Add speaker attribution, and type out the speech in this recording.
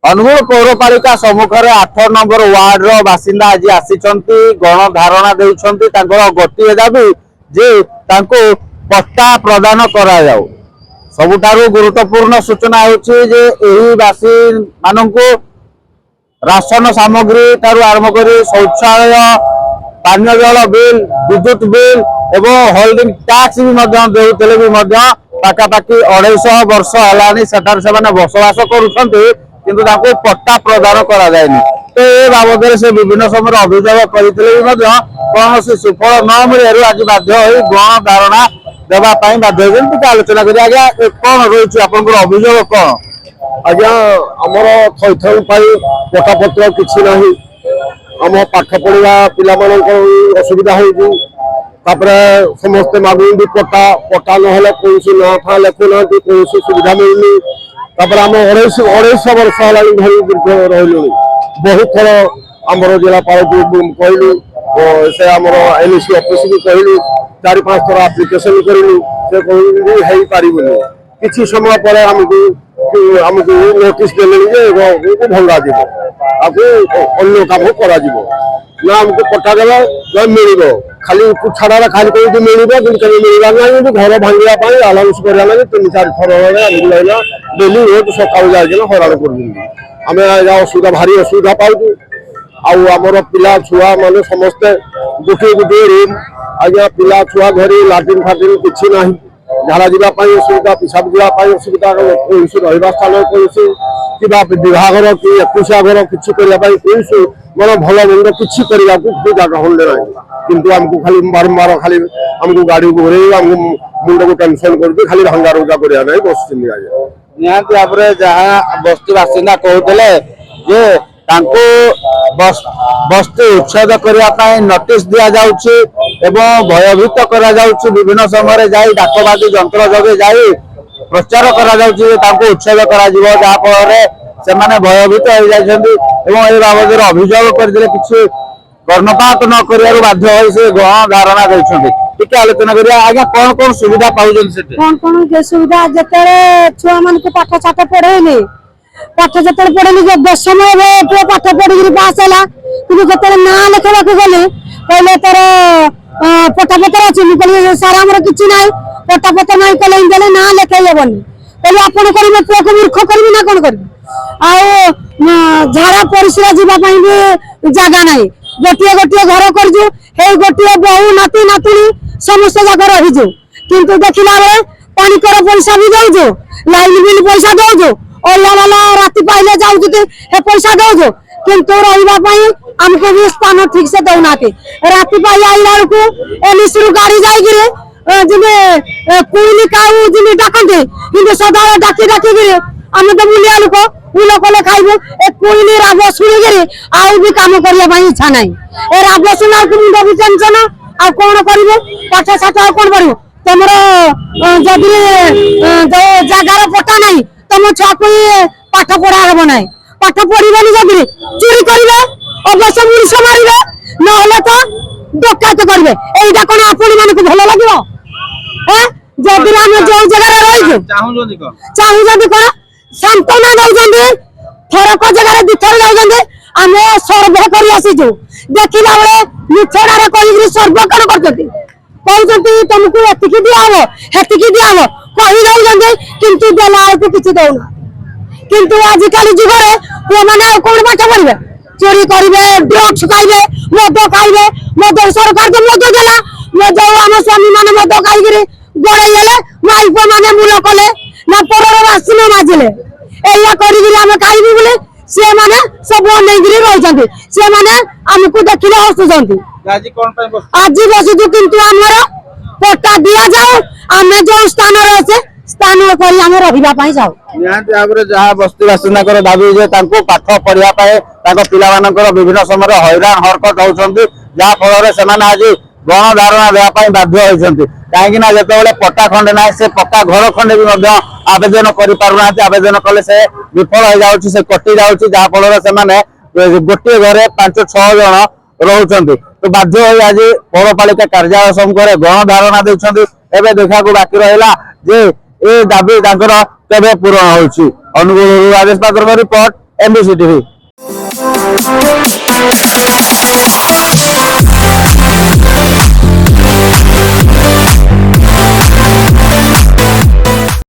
Speaker 1: Angul पौरपालिका सम्मुखें 8 number ward रो बासिंदा आज आसी गणधारणा देउछंती गोटे दाबी जे तांको पट्टा प्रदान करा जाऊ। सबुठारु गुरुत्वपूर्ण सूचना होछि जे एही बासी माननकु राशन सामग्री ठारु आरंभ करी शौचालय पानीय जल बिल विद्युत बिल एवं होल्डिंग टैक्स भी देउतले भी पाखापाखि 250 वर्ष हलानी सेठार से बसवास करुछंती किंतु ताको पट्टा प्रदान करा जायनि। तो ए बाबद से विभिन्न समय अभियोग करथिले कौन सुफल न मिलू आज बाध्य होई गणधारणा देवा बाध्य होती आलोचना करी। आज्ञा कौन रही आप अभियोग कौन?
Speaker 2: आज्ञा आमर थैथन पट्टापत्र किसी ना आम पाठ पढ़ा पिला असुविधा हो समस्ते मागुंट पट्टा पट्टा ना कौन ना था लेखुना कौन सुविधा मिलनी आम 250 वर्ष है दीर्घ रही बहुत थर आमर जिलापाल को कहलु से आम एनसी ऑफिस भी कहलु 4-5 थर आप्लिकेसन करूँ से कह पारे किसी समय पर आमको नोटिस देले भंगा अन्य काम करा ना आमको पट्टा देवा मिल खाली छाड़ा खाली कहीं मिलवा ना घर भांगे आलाउंस करा 3-4 थर आमको डेली रोज सकाल जाए हराण कर असुविधा भारी असुविधा पाऊ आमर पिला छुआ मान समस्ते गोटे गोटे रूम आज्ञा पिला छुआ घर लाट्रिन फाट्रिन किसी ना झाड़ा जावाई असुविधा पेशाब जावाई असुविधा कौन रहा स्थान कौन विभाग कि 21 घर किसी करने कौन मन भल मंद किसी करने को जगह होल्डे ना किंतु आमको खाली बारंबार खाली आमको गाड़ी को घरे मुंड को टेंशन कर खाली भंगा रुजा करा ना बस
Speaker 1: निहाती भाव जहाँ बस्ती बासिंदा कहते जे बस्ती उच्छेद करने नोटिस दि जाउछि एवं भयभीत करा जाउछि। विभिन्न समय जाई डाकबाजी जंत्र जगे जाई प्रचार करा जाउछि उच्छेद करा जिवो जहा फल से माने भयभीत हो जाइछन्ति एवं ए बाबद अभियोग करथिले किछि कर्णपात न करियारु बाध्य होई से गणधारणा दैछन्ति। टिके आलोचना करिया। आज्ञा कौन कौन सुविधा पाउछन सेते
Speaker 3: कौन के सुविधा जते छुआ मन को पाठ साठ पढ़ेनी पाठ जते पढ़ेनी जे 10 में पाठ पढ़ी पास हैला कि जते ना लिखवा को गले पहले तर पट्टापत्र अच्छी कहली सारा आमर किसी ना पट्टापत्र ना कहले इंदले ना लिखाई हेबनी कहली आपन करिवे पुआ को मूर्ख करिवे ना कोन करिवे आ झाड़ा परिसरा जीवा पई भी जागा नाही गोटिए गोटिए घर करजु हे गोटिए बहु नाती नातुनी समस्त जगह रहिजु किंतु देखिला रे पानी कर पैसा भी दउजो लाइन बिल पैसा दउजो ओला वाला राती पाइले जाउजु हे पैसा दउजो किंतु रहिबा पई हमको भी स्थान ठीक से दउनाते राती पाई आइला को एलिसरु गाड़ी जाई गिरे जिने कोइली काऊ जिने डाकंते किंतु सदा डाकी डाकी गिरे हम तो बुलिया लोक उलो कोले खाइबो ए कोइली राब सुनी गिरे आउ भी काम करिया पई इच्छा नाही ए राब सुना को मुंड भी टेंशन आ कोन करिवो पाठ साठ कोन करिवो तमरो जदी जो जागार पटा नाही तम छा कोई पाठ पढ़ा हेबो नाही पाठ पढ़िबनी जदी चोरी करिवे अवश्य मुर्ष मारिवे न तो डकायत करिवे एटा कोन आपन मान को भलो लागिवो हैं जदी हम जो जगह रहिजो चाहू जदी कोन संतना दउजंदी थरक जगह दिथर दउजंदी आमे सर्वे करी आसीजो देखिला बेले मिछड़ा रे कहिग्री सर्वे कोन करजंती कहजंती तुमको एतिकी दियावो हेतिकी दियावो कहि दउजंदी किंतु देला आउ किछि दउना किंतु आज काली जुगरे को माने कोन पाठ पढ़िबे चोरी करिवे ड्रग्स खाइबे मद खाइबे मद सरकार के मद देला मद हम स्वामी माने मद खाइगिरे गड़े गेले माइप माने मूल कले ना परर राशि न माजिले एया करिगिरे हम खाइबी बोले से माने सब नेगिरे रह जंती से माने हमको देखिले हसु जंती आज बसु किंतु हमर पट्टा दिया जाओ हमें जो स्थान रहे स्थान करी हम रहिबा पई जाऊ।
Speaker 1: निहाती भाव जहाँ बस्ती बासिंदा दाबी जे पाठ पढ़िया पिला विभिन्न समय हैरान हरकत होती जहाँ फल से आज गणधारणा देवाई बाध्य होती कहीं जो पट्टा खंडे ना से पक्का घर खंडे भी आवेदन करना आवेदन कले से विफल हो जाऊँगी से कटि जाऊँगी जहाँ फल से गोटे घरे 5-6 जन रोचंती तो बाध्य हो आज पौरपालिका कार्यालय सम्मुखें गणधारणा देते एवं देखा बाकी रहा जे ए दाबी केवे पूरण होछि। अनुगुल राजेश पात्र रिपोर्ट एमबीसी टीवी।